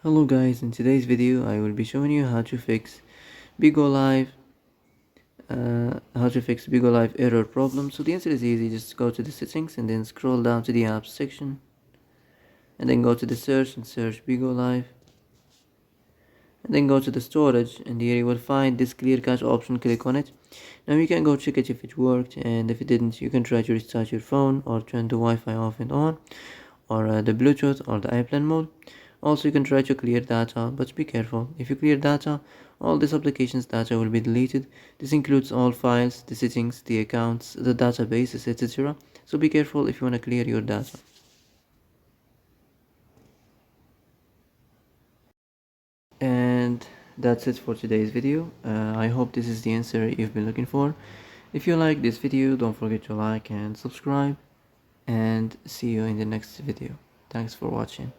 Hello guys, in today's video I will be showing you how to fix Bigo Live Bigo Live error problem. So the answer is easy. Just go to the settings and then scroll down to the apps section and then go to the search and search Bigo Live and then go to the storage, and here you will find this clear cache option. Click on it. Now you can go check it if it worked, and if it didn't you can try to restart your phone or turn the Wi-Fi off and on, or the Bluetooth or the airplane mode. Also you can try to clear data, but be careful. If you clear data, all this application's data will be deleted. This includes all files, the settings, the accounts, the databases, etc. So be careful if you want to clear your data. And that's it for today's video. I hope this is the answer you've been looking for. If you like this video, don't forget to like and subscribe, and see you in the next video. Thanks for watching.